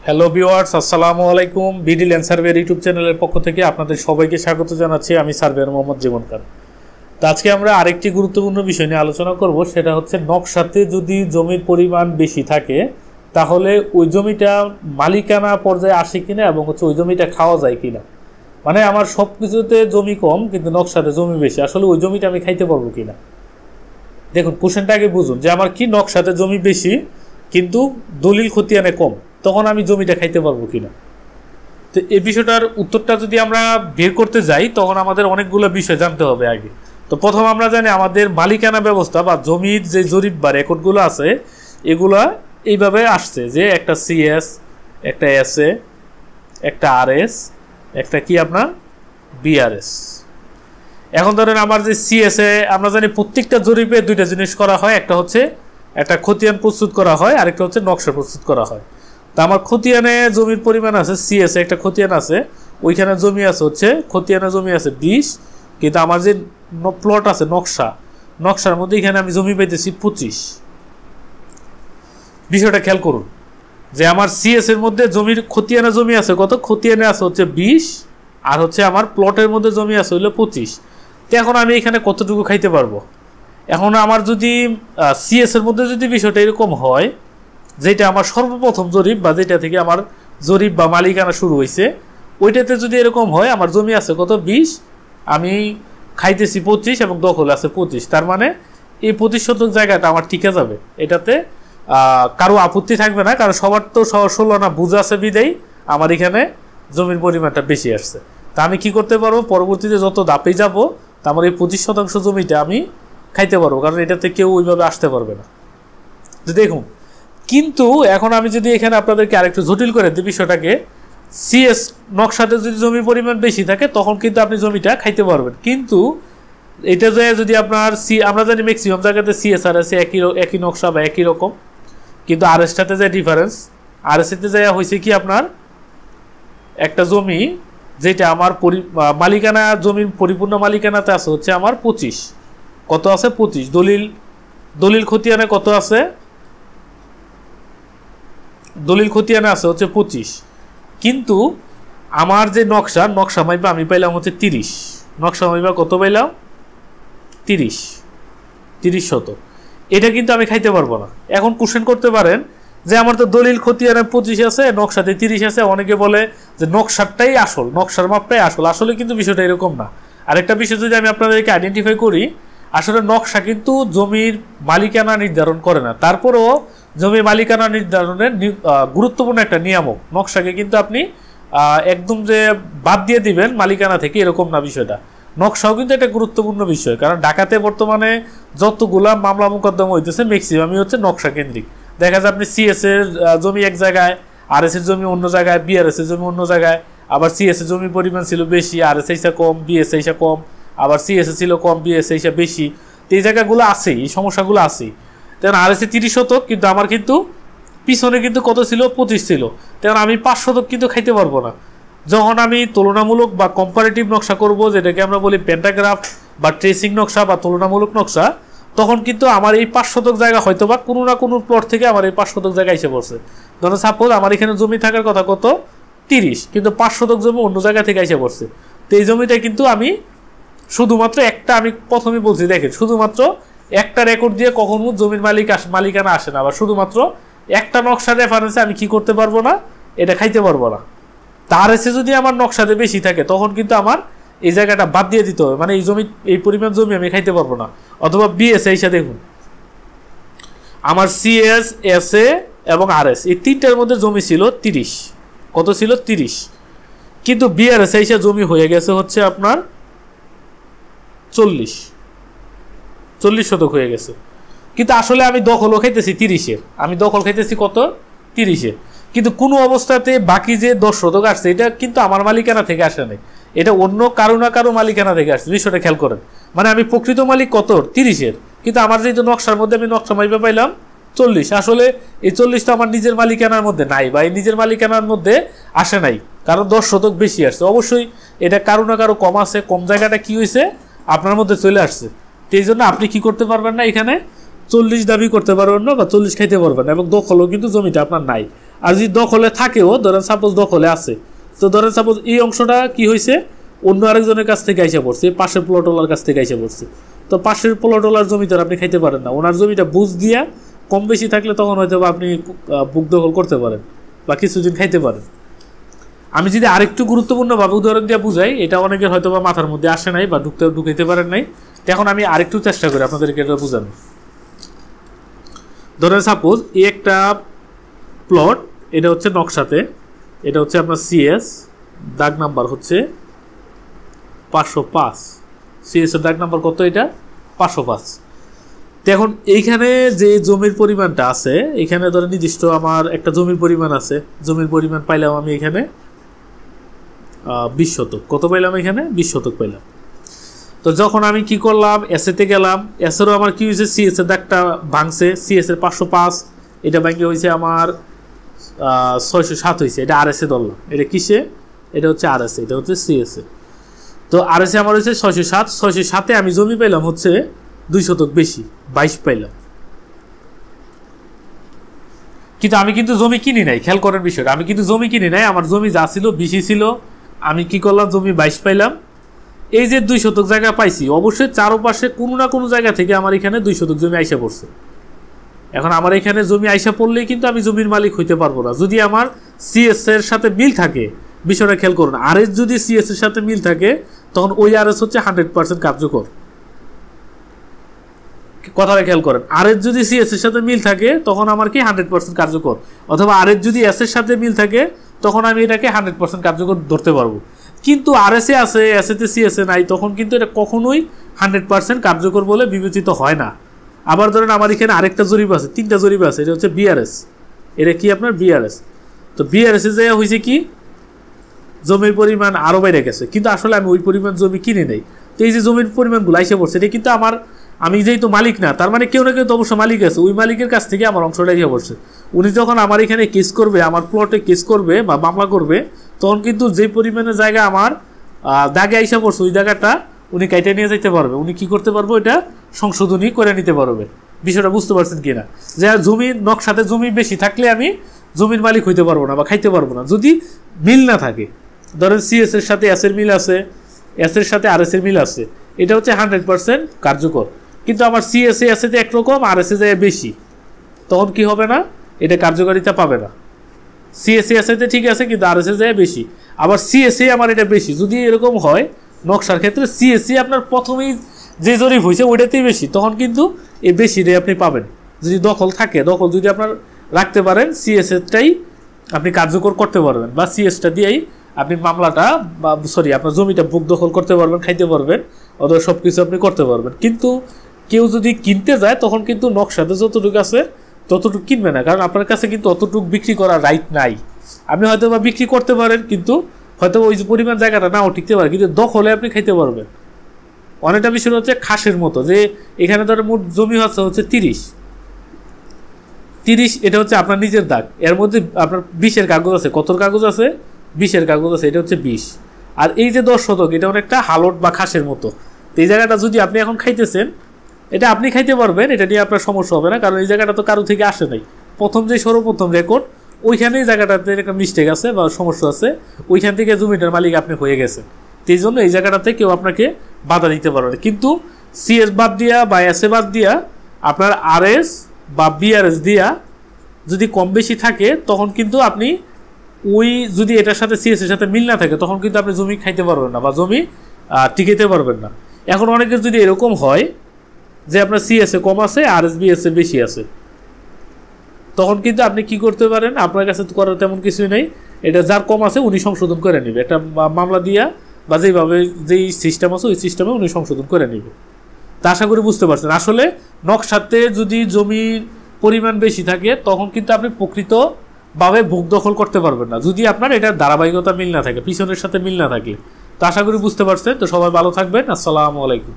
Hello viewers, আসসালামু আলাইকুম। BD land সার্ভের YouTube চ্যানেলের পক্ষ থেকে আপনাদের সবাইকে স্বাগত জানাচ্ছি। আমি সার্ভেয়ার মোহাম্মদ জীবন খান। তো আজকে আমরা আরেকটি গুরুত্বপূর্ণ বিষয় নিয়ে আলোচনা করব, সেটা হচ্ছে নকশাতে যদি জমির পরিমাণ বেশি থাকে তাহলে ওই জমিটা মালিকানা পর্যায়ে আসে কিনা এবং ওই জমিটা খাওয়া যায় কিনা। মানে আমার সব কিছুতে জমি কম কিন্তু নকশাতে জমি বেশি, আসলে ওই জমিটা আমি খাইতে পারবো কিনা। দেখুন, কোশ্চেনটা আগে বুঝুন যে আমার কি নকশাতে জমি বেশি কিন্তু দলিল খতিয়ানে কম, তখন আমি জমিটা খাইতে পারবো কিনা। তো এই বিষয়টার উত্তরটা যদি আমরা বের করতে যাই তখন আমাদের অনেকগুলো বিষয় জানতে হবে আগে। তো প্রথম আমরা জানি আমাদের মালিকানা ব্যবস্থা বা জমির যে জরিপ বা রেকর্ডগুলো আছে এগুলা এইভাবে আসছে যে একটা সিএস, একটা এসএ, একটা আরএস, একটা কি আপনার বিআরএস। এখন ধরেন আমার যে সিএসএ, আমরা জানি প্রত্যেকটা জরিপে দুইটা জিনিস করা হয়, একটা হচ্ছে একটা খতিয়ান প্রস্তুত করা হয়, আরেকটা হচ্ছে নকশা প্রস্তুত করা হয়। তা আমার খতিয়ানে জমির পরিমাণ আছে, সিএসএ একটা খতিয়ান আছে, ওইখানে জমি আছে হচ্ছে খতিয়ানে জমি আছে 20, কিন্তু আমার যে প্লট আছে নকশার মধ্যে এখানে আমি জমি পাইতেছি 25। বিষয়টা খেয়াল করুন যে আমার সিএস এর মধ্যে জমির খতিয়ানে জমি আছে কত, খতিয়ানে আছে হচ্ছে 20, আর হচ্ছে আমার প্লটের মধ্যে জমি আছে হইলো 25। তো এখন আমি এখানে কতটুকু খাইতে পারবো। এখন আমার যদি সিএস এর মধ্যে যদি বিষয়টা এরকম হয়, যেটা আমার সর্বপ্রথম জরিপ বা যেটা থেকে আমার জরিপ বা মালিকানা শুরু হয়েছে, ওইটাতে যদি এরকম হয় আমার জমি আছে কত 20, আমি খাইতেছি 25 এবং দখল আছে 25, তার মানে এই 25 জায়গাটা আমার টিকে যাবে, এটাতে কারো আপত্তি থাকবে না, কারণ সবার তো 16 না বুঝ আছে বিদেই আমার এখানে জমির পরিমাণটা বেশি আসছে। তা আমি কি করতে পারবো, পরবর্তীতে যত দাপে যাব তা আমার এই 25% জমিটা আমি খাইতে পারবো, কারণ এটাতে কেউ ওইভাবে আসতে পারবে না। তো দেখুন, কিন্তু এখন আমি যদি এখানে আপনাদেরকে আরেকটু জটিল করে দিই বিষয়টাকে, সিএস নকশাতে যদি জমির পরিমাণ বেশি থাকে তখন কিন্তু আপনি জমিটা খাইতে পারবেন, কিন্তু এটা যদি আপনার আমরা জানি ম্যাক্সিমাম জায়গাতে সিএস আর এসে একই নকশা বা একই রকম, কিন্তু আরএসটাতে যে ডিফারেন্স, আরএসতে যা হয়েছে কি আপনার একটা জমি যেটা আমার মালিকানা জমির পরিপূর্ণ মালিকানাতে আছে হচ্ছে আমার 25, কত আছে 25, দলিল খতিয়ানে কত আছে, দলিল খতিয়ানে আছে হচ্ছে 25, কিন্তু আমার যে নকশা মাইবা আমি পাইলাম হচ্ছে 30, নকশা মাইবা কত পাইলাম 30 শতক। এটা কিন্তু আমি খাইতে পারবো না। এখন কোশ্চেন করতে পারেন যে আমার তো দলিল খতিয়ানে 25 আছে, নকশাতে 30 আছে, অনেকে বলে যে নকশারটাই আসল, নকশার মাপটাই আসল। আসলে কিন্তু বিষয়টা এরকম না। আরেকটা বিষয় যদি আমি আপনাদেরকে আইডেন্টিফাই করি, আসলে নকশা কিন্তু জমির মালিকানা নির্ধারণ করে না, তারপরেও জমির মালিকানা নির্ধারণের গুরুত্বপূর্ণ একটা নিয়ামক। নকশাকে কিন্তু আপনি একদম যে বাদ দিয়ে দিবেন মালিকানা থেকে এরকম না বিষয়টা। নকশাও কিন্তু একটা গুরুত্বপূর্ণ বিষয়, কারণ ঢাকাতে বর্তমানে যতগুলা মামলা মোকদ্দমা হইতেছে ম্যাক্সিমামই হচ্ছে নকশা কেন্দ্রিক। দেখা যায় আপনি সিএস এর জমি এক জায়গায়, আরএস এর জমি অন্য জায়গায়, বিআরএস এর জমি অন্য জায়গায়, আবার সিএস এর জমির পরিমাণ ছিল বেশি, আরএস এসা কম, বিএস এসা কম, আবার সিএস ছিল কম, বিএস এসা বেশি। তো এই জায়গাগুলো আছেই, এই সমস্যাগুলো আছেই। তখন আরএসে 30 শতক, কিন্তু আমার কিন্তু পিছনে কিন্তু কত ছিল 25 ছিল, তখন আমি 5 শতক কিন্তু খাইতে পারবো না। যখন আমি তুলনামূলক বা কম্পারেটিভ নকশা করব, যেটাকে আমরা বলি পেন্টাগ্রাফ বা ট্রেসিং নকশা বা তুলনামূলক নকশা, তখন কিন্তু আমার এই 5 শতক জায়গা হয়তো বা কোনো না কোনো প্লট থেকে আমার এই 5 শতক জায়গা এসে পড়ছে। ধরুন সাপোজ আমার এখানে জমি থাকার কথা কত 30, কিন্তু 5 শতক জমি অন্য জায়গা থেকে এসে পড়ছে। তো এই জমিটা কিন্তু আমি শুধুমাত্র একটা, আমি প্রথমে বলছি দেখেন, শুধুমাত্র একটা রেকর্ড দিয়ে কখনো জমির মালিকানা আসে না, বা শুধুমাত্র একটা নকশার রেফারেন্সে আমি কি করতে পারবো না, এটা খাইতে পারবো না। তার এসে যদি আমার নকশাতে বেশি থাকে তখন কিন্তু আমার এই জায়গাটা বাদ দিয়ে দিতে হবে, মানে এই জমি, এই পরিমাণ জমি আমি খাইতে পারবো না। অথবা বিএস এসে দেখুন, আমার সিএস, এসএ এবং আরএস এই তিনটার মধ্যে জমি ছিল 30, কত ছিল 30, কিন্তু বিআরএস এসে জমি হয়ে গেছে হচ্ছে আপনার 40 শতক হয়ে গেছে। কিন্তু আসলে আমি দখলও খাইতেছি 30-এর, আমি দখল খাইতেছি কত 30-এর, কিন্তু কোনো অবস্থাতে বাকি যে 10 শতক আসছে এটা কিন্তু আমার মালিকানা থেকে আসে নাই, এটা অন্য কারো না কারো মালিকানা থেকে আসছে। বিষয়টা খেয়াল করেন, মানে আমি প্রকৃত মালিক কত 30-এর, কিন্তু আমার যেহেতু নকশার মধ্যে আমি নকশা মাইপা পাইলাম 40, আসলে এই 40 তো আমার নিজের মালিকানার মধ্যে নাই বা এই নিজের মালিকানার মধ্যে আসে নাই, কারণ 10 শতক বেশি আসছে। অবশ্যই এটা কারো না কারো কম আছে, কম জায়গাটা কি হয়েছে আপনার মধ্যে চলে আসছে। তো এই জন্য আপনি কি করতে পারবেন না, এখানে 40 দাবি করতে পারবেন না বা 40 খাইতে পারবেন না, এবং দখলও কিন্তু জমিটা আপনার নাই। আর যদি দখলে থাকেও, ধরেন সাপোজ দখলে আছে, তো ধরেন সাপোজ এই অংশটা কি হয়েছে, অন্য আরেকজনের কাছ থেকে আইসা পড়ছে, পাশের প্লটওয়ালার কাছ থেকে আইসা পড়ছে। তো পাশের প্লটওয়ালার জমিতে আপনি খাইতে পারেন না, ওনার জমিটা বুঝ দিয়া কম বেশি থাকলে তখন হয়তো আপনি বুক দখল করতে পারেন বা কিছুদিন খাইতে পারেন। আমি যদি আরেকটু গুরুত্বপূর্ণভাবে উদাহরণ দিয়ে বুঝাই, এটা অনেকের হয়তো বা মাথার মধ্যে আসে নাই বা ঢুকাইতে পারেন নাই, এখন আমি আরেকটু চেষ্টা করি আপনাদেরকে এটা বোঝানো। ধরেন সাপোজ এই একটা প্লট, এটা হচ্ছে নকশাতে, এটা হচ্ছে আপনার সিএস, দাগ নাম্বার হচ্ছে 505, সিএস এর দাগ নাম্বার কত, এটা 505। তো এখন এইখানে যে জমির পরিমাণটা আছে, এখানে ধরেন নির্দিষ্ট আমার একটা জমির পরিমাণ আছে, জমির পরিমাণ পাইলাম আমি এখানে 20 শতক। কত পাইলাম এখানে? 20 শতক পাইলাম। তো যখন আমি কি করলাম, এসএতে গেলাম, এসেরও আমার কি হয়েছে, সিএস এর দাগটা ভাঙছে, সিএস এর 505, এটা ভাঙে হয়েছে আমার 607 হয়েছে, এটা আরএসএ ধরলাম। এটা কিসে? এটা হচ্ছে আরএসএ, এটা হচ্ছে সিএসএ। তো আরএসএ আমার হয়েছে 607, 607-এ আমি জমি পাইলাম হচ্ছে 2 শতক বেশি, 22 পাইলাম। কিন্তু আমি কিন্তু জমি কিনি নাই, খেয়াল করার বিষয়টা, আমি কিন্তু জমি কিনি নাই, আমার জমি যা ছিল 20 ছিল। আমি কি করলাম, জমি 22 পাইলাম। এই যে 2 শতক জায়গা পাইছি, অবশ্যই চারপাশে কোনো না কোনো জায়গা থেকে আমার এখানে 2 শতক জমি আইসা পড়ছে। এখন আমার এখানে জমি আইসা পড়লেই কিন্তু আমি জমির মালিক হইতে পারবো না, যদি আমার সিএস এর সাথে মিল থাকে। বিষয়টা খেয়াল করুন, আরএস যদি সিএস এর সাথে মিল থাকে, তখন ওই আরএস হচ্ছে 100% কার্যকর। কথাটা খেয়াল করেন, আরএস যদি সিএস এর সাথে মিল থাকে, তখন আমার কি 100% কার্যকর, অথবা আরএস যদি এস এর সাথে মিল থাকে, তখন আমি এটাকে 100% কার্যকর ধরতে পারবো। কিন্তু আরএসএ আছে, এসএতে সিএসএ নাই, তখন কিন্তু এটা কখনোই 100% কার্যকর বলে বিবেচিত হয় না। আবার ধরেন আমার এখানে আরেকটা জরিপ আছে, 3টা জরিপ আছে, এটা হচ্ছে বিআরএস, এটা কি আপনার বিআরএস। তো বিআরএস এ যে হয়েছে কি, জমির পরিমাণ আরও বাইরে গেছে, কিন্তু আসলে আমি ওই পরিমাণ জমি কিনে নেই। তো এই যে জমির পরিমাণগুলো আইসে পড়ছে, এটা কিন্তু আমি যেহেতু মালিক না, তার মানে কেউ না কেউ তো অবশ্য মালিক আছে, ওই মালিকের কাছ থেকে আমার অংশটা এসে পড়ছে। উনি যখন আমার এখানে কেস করবে, আমার প্লটে কেস করবে বা মামলা করবে, তখন কিন্তু যে পরিমাণে জায়গা আমার দাগে আইসা পড়ছে, ওই জায়গাটা উনি কাইটে নিয়ে যেতে পারবে, উনি কি করতে পারবো, এটা সংশোধনী করে নিতে পারবে। বিষয়টা বুঝতে পারছেন কিনা, যে জমির নকশাতে জমি বেশি থাকলে আমি জমির মালিক হইতে পারবো না বা খাইতে পারবো না, যদি মিল না থাকে। ধরেন সিএস এর সাথে এস এর মিল আছে, এস এর সাথে আরএস এর মিল আছে, এটা হচ্ছে 100% কার্যকর। কিন্তু আমার সিএসএ এসএতে একরকম, আরএসএ যায় বেশি, তখন কি হবে না, এটা কার্যকারিতা পাবে না। সিএসএ এসএতে ঠিক আছে, কিন্তু আরএসএ যায় বেশি। আবার সিএসএ আমার এটা বেশি, যদি এরকম হয় নকশার ক্ষেত্রে, সিএসএ আপনার প্রথমেই যে জরিপ হয়েছে ওইটাতেই বেশি, তখন কিন্তু এই বেশিটাই আপনি পাবেন। যদি দখল থাকে, দখল যদি আপনার রাখতে পারেন, সিএসএটাই আপনি কার্যকর করতে পারবেন, বা সিএসটা দিয়েই আপনি মামলাটা বা আপনার জমিটা বুক দখল করতে পারবেন, খাইতে পারবেন, অথবা সব কিছু আপনি করতে পারবেন। কিন্তু কেউ যদি কিনতে যায়, তখন কিন্তু নকশাতে যতটুকু আছে ততটুকু কিনবে না, কারণ আপনার কাছে কিন্তু অতটুকু বিক্রি করার রাইট নাই। আপনি হয়তো বা বিক্রি করতে পারেন, কিন্তু হয়তো ওই যে পরিমাণ জায়গাটা নাও টিকতে পারে, কিন্তু দখলে আপনি খাইতে পারবেন। অনেকটা বিষয় হচ্ছে খাসের মতো, যে এখানে ধরেন মোট জমি হচ্ছে 30, এটা হচ্ছে আপনার নিজের দাগ, এর মধ্যে আপনার 20-এর কাগজ আছে। কত কাগজ আছে? 20-এর কাগজ আছে, এটা হচ্ছে 20। আর এই যে 10 শতক, এটা অনেকটা হালট বা খাসের মতো। তো এই জায়গাটা যদি আপনি এখন খাইতেছেন, এটা আপনি খাইতে পারবেন, এটা নিয়ে আপনার সমস্যা হবে না, কারণ এই জায়গাটা তো কারো থেকে আসে নাই। সর্বপ্রথম রেকর্ড, ওইখানেই জায়গাটাতে একটা মিস্টেক আছে বা সমস্যা আছে, ওইখান থেকে জমিটার মালিক আপনি হয়ে গেছেন। তো এই জন্য এই জায়গাটাতে কেউ আপনাকে বাধা দিতে পারবে। কিন্তু সিএস বাদ দিয়া বা এসএ বাদ দিয়া আপনার আরএস বা বিআরএস দিয়া যদি কম বেশি থাকে, তখন কিন্তু আপনি ওই যদি এটার সাথে সিএস এর সাথে মিল না থাকে, তখন কিন্তু আপনি জমি খাইতে পারবেন না বা জমি টিকাইতে পারবেন না। এখন অনেকের যদি এরকম হয় যে আপনার সিএসএ কম আছে, আরএস বিএসএ বেশি আছে, তখন কিন্তু আপনি কি করতে পারেন, আপনার কাছে করার তেমন কিছুই নেই, এটা যার কম আছে উনি সংশোধন করে নেবে, একটা মামলা দিয়া বা যেইভাবে যেই সিস্টেম আছে ওই সিস্টেমে উনি সংশোধন করে নেবে। তা আশা করি বুঝতে পারছেন। আসলে নকশাতে যদি জমির পরিমাণ বেশি থাকে, তখন কিন্তু আপনি প্রকৃতভাবে ভোগ দখল করতে পারবেন না, যদি আপনার এটার ধারাবাহিকতা মিল না থাকে, পিছনের সাথে মিল না থাকে। তো আশা করি বুঝতে পারছেন। তো সবাই ভালো থাকবেন। আসসালামু আলাইকুম।